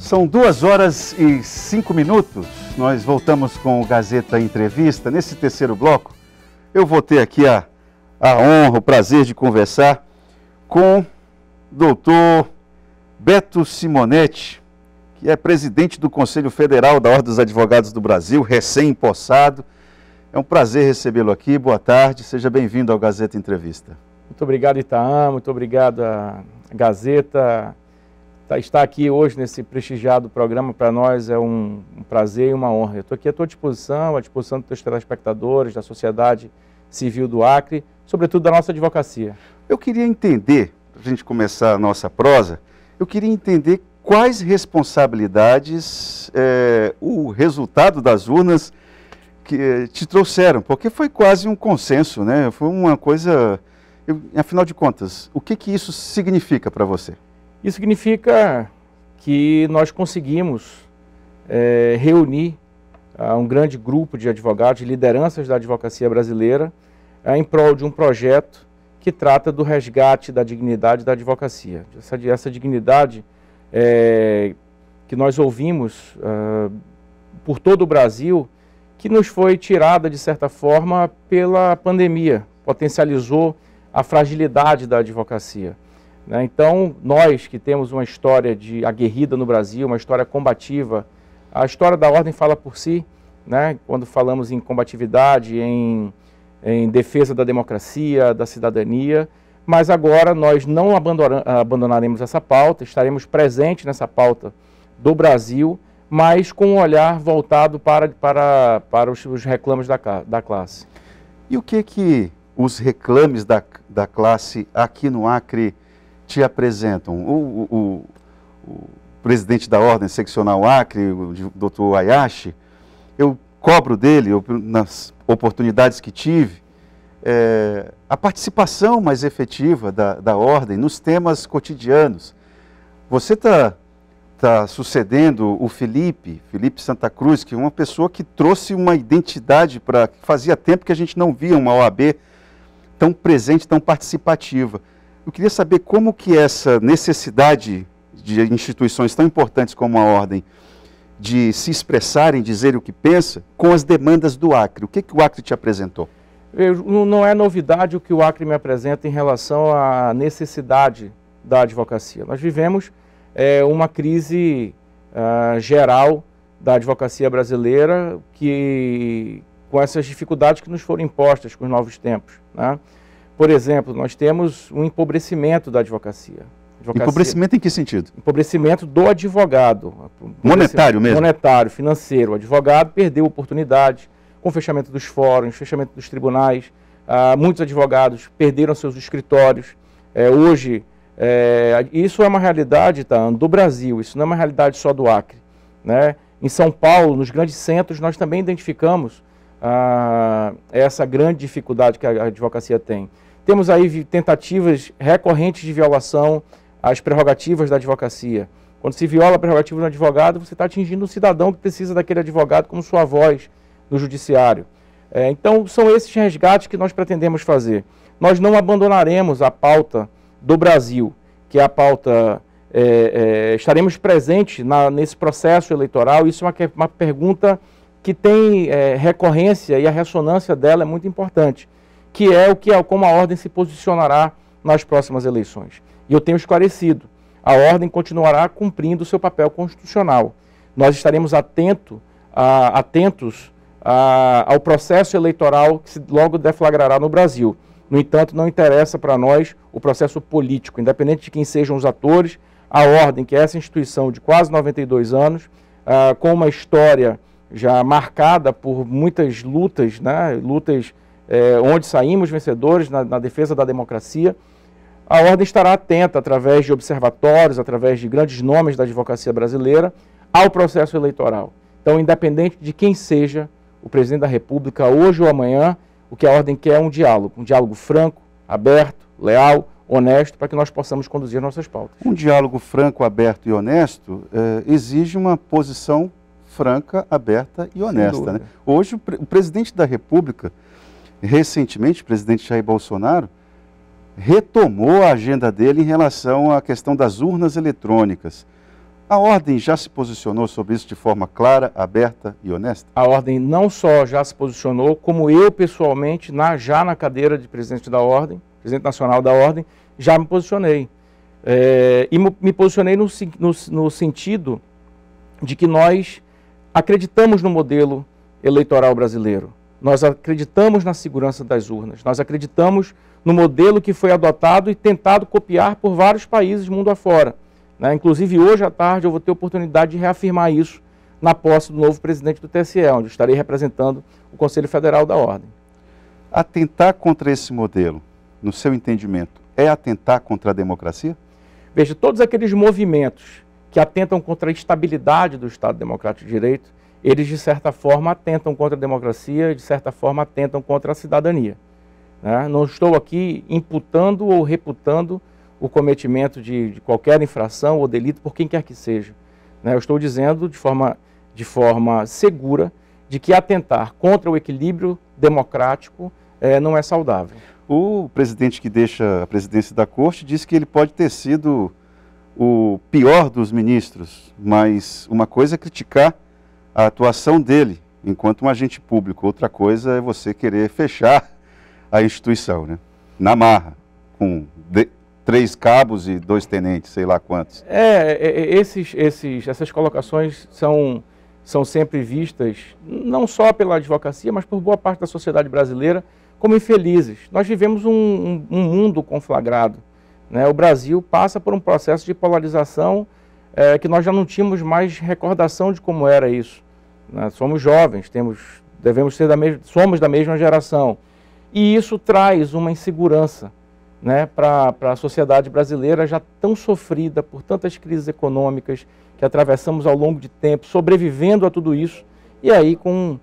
São 2h05. Nós voltamos com o Gazeta Entrevista. Nesse terceiro bloco, eu vou ter aqui a honra, o prazer de conversar com o doutor Beto Simonetti, que é presidente do Conselho Federal da Ordem dos Advogados do Brasil, recém-empossado. É um prazer recebê-lo aqui. Boa tarde, seja bem-vindo ao Gazeta Entrevista. Muito obrigado, Itaam, muito obrigado à Gazeta. Estar aqui hoje nesse prestigiado programa para nós é um prazer e uma honra. Eu estou aqui à tua disposição, à disposição dos teus telespectadores, da sociedade civil do Acre, sobretudo da nossa advocacia. Eu queria entender, para a gente começar a nossa prosa, eu queria entender quais responsabilidades o resultado das urnas que te trouxeram, porque foi quase um consenso, né? Foi uma coisa... afinal de contas, o que isso significa para você? Isso significa que nós conseguimos reunir um grande grupo de advogados, de lideranças da advocacia brasileira, em prol de um projeto que trata do resgate da dignidade da advocacia. Essa dignidade que nós ouvimos por todo o Brasil, que nos foi tirada, de certa forma, pela pandemia, potencializou a fragilidade da advocacia. Então, nós que temos uma história aguerrida no Brasil, uma história combativa, a história da ordem fala por si, né? Quando falamos em combatividade, em defesa da democracia, da cidadania, mas agora nós não abandonaremos essa pauta, estaremos presentes nessa pauta do Brasil, mas com um olhar voltado para os reclames da classe. E o que os reclames da classe aqui no Acre te apresentam? O presidente da Ordem Seccional Acre, o Dr. Ayashi, eu cobro dele, nas oportunidades que tive, a participação mais efetiva da Ordem nos temas cotidianos. Você está sucedendo o Felipe Santa Cruz, que é uma pessoa que trouxe uma identidade para... Fazia tempo que a gente não via uma OAB tão presente, tão participativa. Eu queria saber como que essa necessidade de instituições tão importantes como a Ordem de se expressarem, dizer o que pensa, com as demandas do Acre. O que o Acre te apresentou? Não é novidade o que o Acre me apresenta em relação à necessidade da advocacia. Nós vivemos uma crise geral da advocacia brasileira, com essas dificuldades que nos foram impostas com os novos tempos, né? Por exemplo, nós temos um empobrecimento da advocacia. Empobrecimento em que sentido? Empobrecimento do advogado. Monetário mesmo? Monetário, financeiro. O advogado perdeu oportunidades com o fechamento dos fóruns, fechamento dos tribunais. Muitos advogados perderam seus escritórios. Hoje, isso é uma realidade do Brasil, isso não é uma realidade só do Acre, né? Em São Paulo, nos grandes centros, nós também identificamos essa grande dificuldade que a advocacia tem. Temos aí tentativas recorrentes de violação às prerrogativas da advocacia. Quando se viola a prerrogativa do advogado, você está atingindo o cidadão que precisa daquele advogado como sua voz no judiciário. Então, são esses resgates que nós pretendemos fazer. Nós não abandonaremos a pauta do Brasil, que é a pauta... estaremos presentes nesse processo eleitoral. Isso é uma pergunta que tem recorrência e a ressonância dela é muito importante, que é como a Ordem se posicionará nas próximas eleições. E eu tenho esclarecido, a Ordem continuará cumprindo o seu papel constitucional. Nós estaremos atentos ao processo eleitoral que logo deflagrará no Brasil. No entanto, não interessa para nós o processo político, independente de quem sejam os atores. A Ordem, que é essa instituição de quase 92 anos, com uma história já marcada por muitas lutas, né? Lutas onde saímos vencedores na defesa da democracia, a Ordem estará atenta, através de observatórios, através de grandes nomes da advocacia brasileira, ao processo eleitoral. Então, independente de quem seja o presidente da República, hoje ou amanhã, o que a Ordem quer é um diálogo franco, aberto, leal, honesto, para que nós possamos conduzir nossas pautas. Um diálogo franco, aberto e honesto exige uma posição franca, aberta e honesta, né? Hoje, o presidente da República, recentemente, o presidente Jair Bolsonaro, retomou a agenda dele em relação à questão das urnas eletrônicas. A Ordem já se posicionou sobre isso de forma clara, aberta e honesta? A Ordem não só já se posicionou, como eu pessoalmente, já na cadeira de presidente da Ordem, presidente nacional da Ordem, já me posicionei. E me posicionei no sentido de que nós acreditamos no modelo eleitoral brasileiro. Nós acreditamos na segurança das urnas. Nós acreditamos no modelo que foi adotado e tentado copiar por vários países mundo afora. Inclusive, hoje à tarde, eu vou ter oportunidade de reafirmar isso na posse do novo presidente do TSE, onde eu estarei representando o Conselho Federal da Ordem. Atentar contra esse modelo, no seu entendimento, é atentar contra a democracia? Veja, todos aqueles movimentos que atentam contra a estabilidade do Estado Democrático de Direito, eles, de certa forma, atentam contra a democracia e, de certa forma, atentam contra a cidadania. Não estou aqui imputando ou reputando o cometimento de qualquer infração ou delito por quem quer que seja. Eu estou dizendo de forma segura de que atentar contra o equilíbrio democrático não é saudável. O presidente que deixa a presidência da Corte disse que ele pode ter sido o pior dos ministros, mas uma coisa é criticar a atuação dele enquanto um agente público, outra coisa é você querer fechar a instituição, na marra, com 3 cabos e 2 tenentes, sei lá quantos. Essas colocações são sempre vistas, não só pela advocacia, mas por boa parte da sociedade brasileira, como infelizes. Nós vivemos um mundo conflagrado. O Brasil passa por um processo de polarização que nós já não tínhamos mais recordação de como era isso. Somos jovens, somos da mesma geração. E isso traz uma insegurança para a sociedade brasileira já tão sofrida por tantas crises econômicas que atravessamos ao longo de tempo, sobrevivendo a tudo isso, e aí com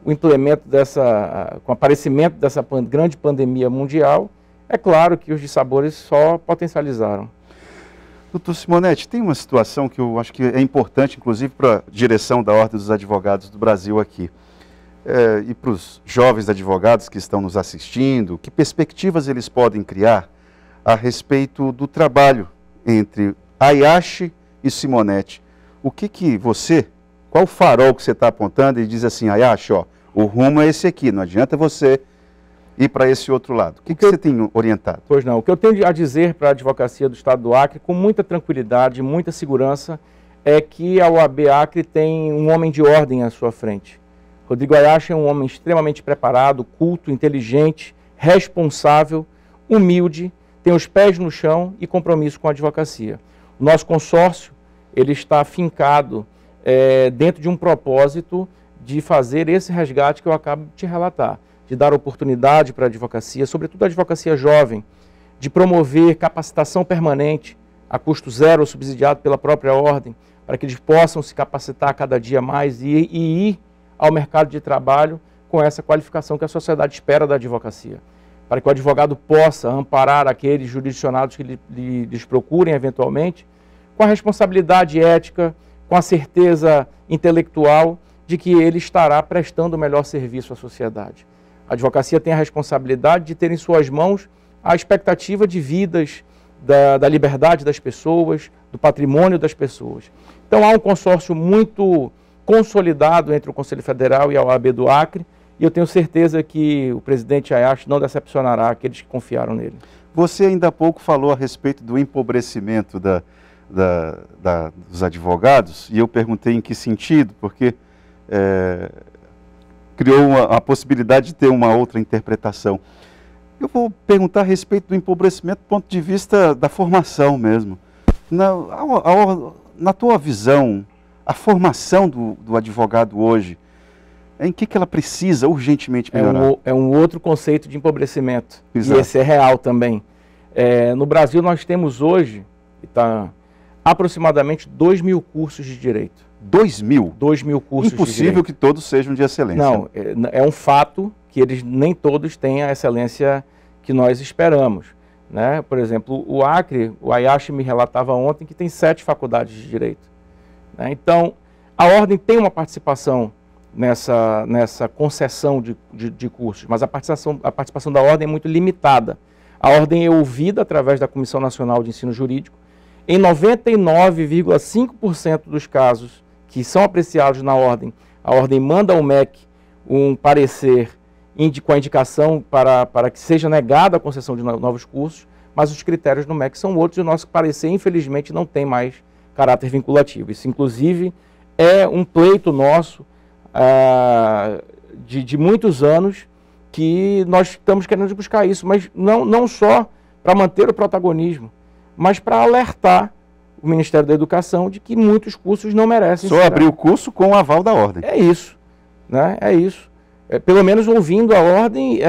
o aparecimento dessa grande pandemia mundial, é claro que os dissabores só potencializaram. Doutor Simonetti, tem uma situação que eu acho que é importante, inclusive para a direção da Ordem dos Advogados do Brasil aqui. E para os jovens advogados que estão nos assistindo, que perspectivas eles podem criar a respeito do trabalho entre Hayashi e Simonetti? Qual farol que você está apontando e diz assim, Hayashi, o rumo é esse aqui, não adianta você ir para esse outro lado. O que você tem orientado? Pois não, o que eu tenho a dizer para a advocacia do Estado do Acre, com muita tranquilidade, muita segurança, é que a OAB Acre tem um homem de ordem à sua frente. Rodrigo Hayashi é um homem extremamente preparado, culto, inteligente, responsável, humilde, tem os pés no chão e compromisso com a advocacia. O nosso consórcio ele está afincado dentro de um propósito de fazer esse resgate que eu acabo de te relatar, de dar oportunidade para a advocacia, sobretudo a advocacia jovem, de promover capacitação permanente, a custo zero ou subsidiado pela própria ordem, para que eles possam se capacitar a cada dia mais e ir ao mercado de trabalho com essa qualificação que a sociedade espera da advocacia, para que o advogado possa amparar aqueles jurisdicionados que lhes procurem eventualmente, com a responsabilidade ética, com a certeza intelectual de que ele estará prestando o melhor serviço à sociedade. A advocacia tem a responsabilidade de ter em suas mãos a expectativa de vidas, da liberdade das pessoas, do patrimônio das pessoas. Então há um consórcio muito consolidado entre o Conselho Federal e a OAB do Acre, e eu tenho certeza que o presidente Hayashi não decepcionará aqueles que confiaram nele. Você ainda há pouco falou a respeito do empobrecimento dos advogados, e eu perguntei em que sentido, porque criou a possibilidade de ter uma outra interpretação. Eu vou perguntar a respeito do empobrecimento do ponto de vista da formação mesmo. Na tua visão, a formação do advogado hoje, em que ela precisa urgentemente melhorar? É um outro conceito de empobrecimento. Exato. E esse é real também. No Brasil nós temos hoje aproximadamente 2.000 cursos de direito. 2.000? 2.000 cursos de direito. Impossível que todos sejam de excelência. Não, é um fato que eles nem todos têm a excelência que nós esperamos. Por exemplo, o Acre, o Hayashi me relatava ontem que tem 7 faculdades de direito. Então, a Ordem tem uma participação nessa concessão de cursos, mas a participação da Ordem é muito limitada. A Ordem é ouvida através da Comissão Nacional de Ensino Jurídico Em 99,5% dos casos que são apreciados na ordem, a ordem manda ao MEC um parecer com a indicação para que seja negada a concessão de novos cursos, mas os critérios do MEC são outros e o nosso parecer, infelizmente, não tem mais caráter vinculativo. Isso, inclusive, é um pleito nosso de muitos anos que nós estamos querendo buscar isso, mas não só para manter o protagonismo, mas para alertar o Ministério da Educação de que muitos cursos não merecem. Só abrir o curso com o aval da ordem. É isso, né? É isso. Pelo menos ouvindo a ordem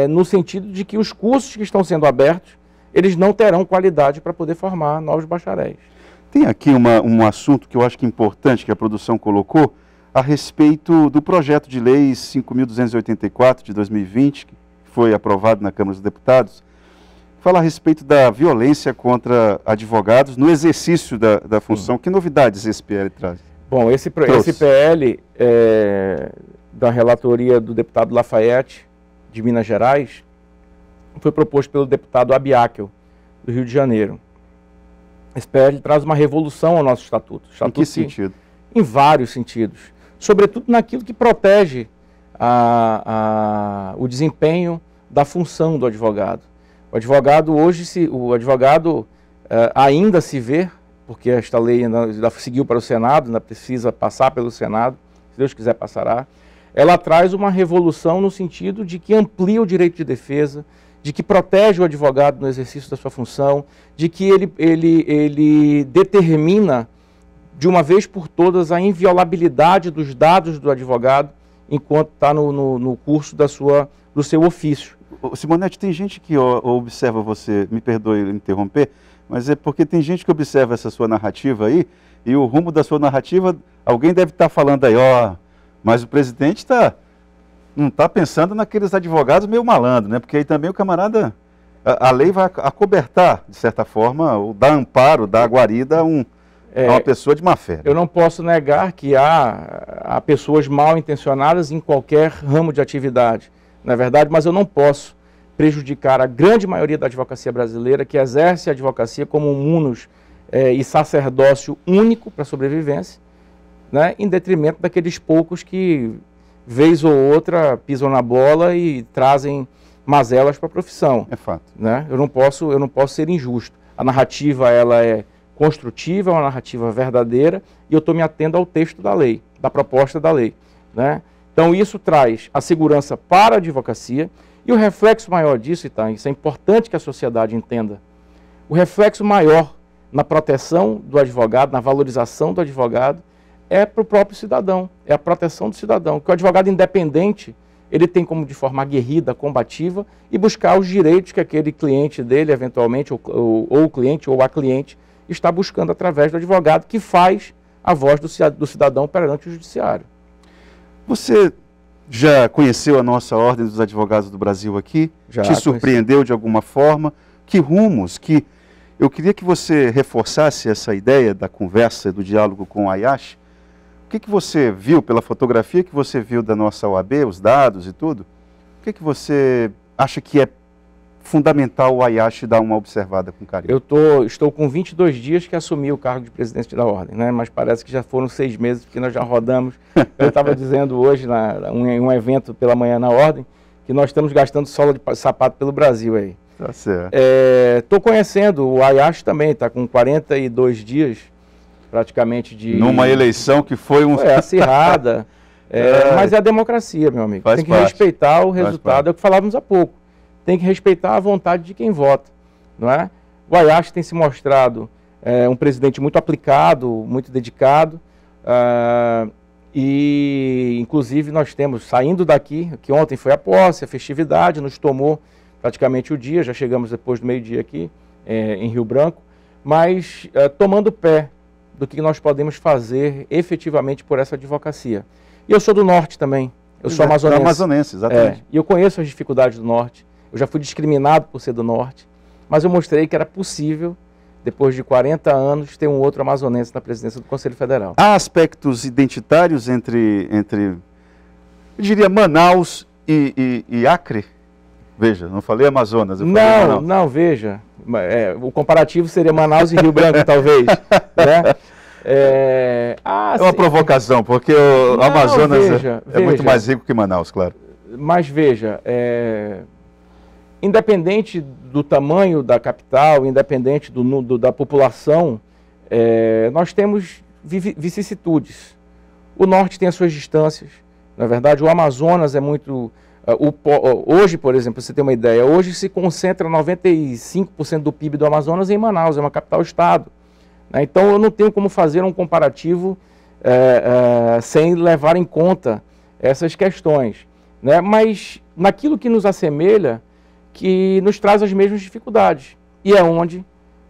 no sentido de que os cursos que estão sendo abertos, eles não terão qualidade para poder formar novos bacharéis. Tem aqui um assunto que eu acho que é importante, que a produção colocou, a respeito do projeto de lei 5.284 de 2020, que foi aprovado na Câmara dos Deputados, fala a respeito da violência contra advogados no exercício da função. Que novidades esse PL traz? Bom, esse PL da relatoria do deputado Lafayette, de Minas Gerais, foi proposto pelo deputado Abiakel, do Rio de Janeiro. Esse PL traz uma revolução ao nosso estatuto. Em que sentido? Em vários sentidos. Sobretudo naquilo que protege o desempenho da função do advogado. O advogado hoje, ainda se vê, porque esta lei ainda seguiu para o Senado, ainda precisa passar pelo Senado, se Deus quiser passará, ela traz uma revolução no sentido de que amplia o direito de defesa, de que protege o advogado no exercício da sua função, de que ele determina de uma vez por todas a inviolabilidade dos dados do advogado enquanto está no curso do seu ofício. Simonetti, tem gente que observa você, me perdoe interromper, mas é porque tem gente que observa essa sua narrativa aí, e o rumo da sua narrativa, alguém deve estar falando aí, mas o presidente não está pensando naqueles advogados meio malandro, né? Porque aí também o camarada, a lei vai acobertar, de certa forma, ou dar amparo, dar guarida a uma pessoa de má fé. Eu não posso negar que há pessoas mal intencionadas em qualquer ramo de atividade, na verdade, mas eu não posso prejudicar a grande maioria da advocacia brasileira, que exerce a advocacia como um munus e sacerdócio único para a sobrevivência, né, em detrimento daqueles poucos que, vez ou outra, pisam na bola e trazem mazelas para a profissão. É fato. Né? Eu não posso ser injusto. A narrativa ela é construtiva, é uma narrativa verdadeira, e eu estou me atendo ao texto da lei, da proposta da lei. Né? Então isso traz a segurança para a advocacia, e o reflexo maior disso, Itaim, isso é importante que a sociedade entenda, o reflexo maior na proteção do advogado, na valorização do advogado, é para o próprio cidadão, é a proteção do cidadão. Que o advogado independente, ele tem como de forma aguerrida, combativa, e buscar os direitos que aquele cliente dele, eventualmente, ou o cliente ou a cliente, está buscando através do advogado, que faz a voz do cidadão perante o judiciário. Você já conheceu a nossa Ordem dos Advogados do Brasil aqui? Já. Te surpreendeu de alguma forma? Que rumos? Eu queria que você reforçasse essa ideia da conversa, do diálogo com o Ayashi. O que você viu pela fotografia que você viu da nossa OAB, os dados e tudo? O que você acha que é fundamental o Ayashi dar uma observada com carinho? Estou com 22 dias que assumi o cargo de presidente da Ordem, né? Mas parece que já foram 6 meses, porque nós já rodamos. Eu estava dizendo hoje, em um evento pela manhã na Ordem, que nós estamos gastando sola de sapato pelo Brasil aí. Tá certo. Estou conhecendo, o Ayashi também está com 42 dias, praticamente de... Numa eleição que foi acirrada, mas é a democracia, meu amigo. Tem que respeitar o resultado, é o que falávamos há pouco. Tem que respeitar a vontade de quem vota, não é? O Ayashi tem se mostrado um presidente muito aplicado, muito dedicado, e inclusive nós temos, saindo daqui, que ontem foi a posse, a festividade, nos tomou praticamente o dia, já chegamos depois do meio-dia aqui, em Rio Branco, mas tomando pé do que nós podemos fazer efetivamente por essa advocacia. E eu sou do Norte também, eu sou amazonense. Amazonense, exatamente. E eu conheço as dificuldades do Norte, eu já fui discriminado por ser do Norte, mas eu mostrei que era possível, depois de 40 anos, ter um outro amazonense na presidência do Conselho Federal. Há aspectos identitários entre eu diria, Manaus e Acre? Veja, não falei Amazonas. Eu falei não, veja. O comparativo seria Manaus e Rio Branco, talvez. Né? É uma provocação, porque o Amazonas é muito mais rico que Manaus, claro. Mas veja, independente do tamanho da capital, independente da população, nós temos vicissitudes. O norte tem as suas distâncias, na verdade o Amazonas é muito... Hoje, por exemplo, você tem uma ideia, hoje se concentra 95% do PIB do Amazonas em Manaus, é uma capital-estado. Né? Então eu não tenho como fazer um comparativo sem levar em conta essas questões. Né? Mas naquilo que nos assemelha, que nos traz as mesmas dificuldades. E é onde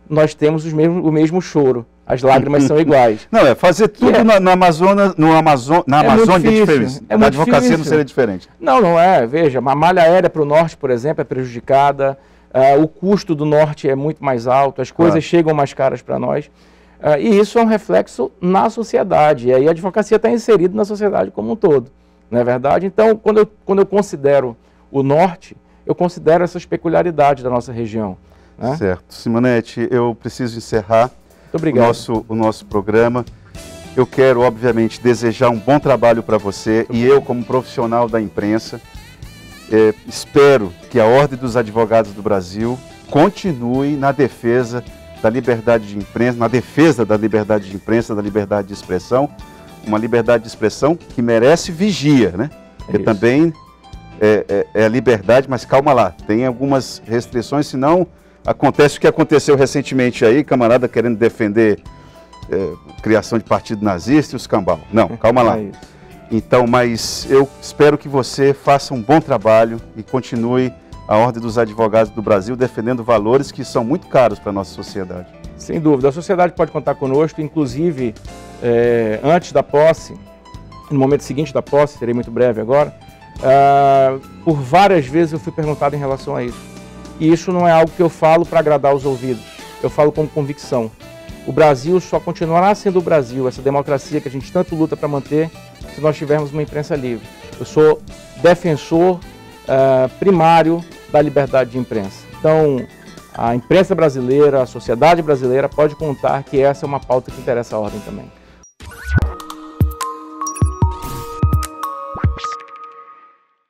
nós temos o mesmo choro. As lágrimas são iguais. Não, fazer tudo na Amazônia é diferente. Na advocacia não seria diferente. Não é. Veja, a malha aérea para o norte, por exemplo, é prejudicada. O custo do norte é muito mais alto. As coisas chegam mais caras para nós. E isso é um reflexo na sociedade. E aí a advocacia está inserida na sociedade como um todo. Não é verdade? Então, quando eu considero o norte, eu considero essas peculiaridades da nossa região. Né? Certo. Simonete, eu preciso encerrar o nosso programa. Eu quero, obviamente, desejar um bom trabalho para você e eu, como profissional da imprensa, espero que a Ordem dos Advogados do Brasil continue na defesa da liberdade de imprensa, na defesa da liberdade de imprensa, da liberdade de expressão, uma liberdade de expressão que merece vigia, né? Porque também é liberdade, mas calma lá, tem algumas restrições, senão acontece o que aconteceu recentemente aí, camarada querendo defender criação de partido nazista e os cambal. Não, calma lá. Então, mas eu espero que você faça um bom trabalho e continue a Ordem dos Advogados do Brasil defendendo valores que são muito caros para a nossa sociedade. Sem dúvida, a sociedade pode contar conosco, inclusive antes da posse, no momento seguinte da posse, serei muito breve agora, por várias vezes eu fui perguntado em relação a isso. E isso não é algo que eu falo para agradar os ouvidos, eu falo com convicção. O Brasil só continuará sendo o Brasil, essa democracia que a gente tanto luta para manter, se nós tivermos uma imprensa livre. Eu sou defensor primário da liberdade de imprensa. Então, a imprensa brasileira, a sociedade brasileira pode contar que essa é uma pauta que interessa à ordem também.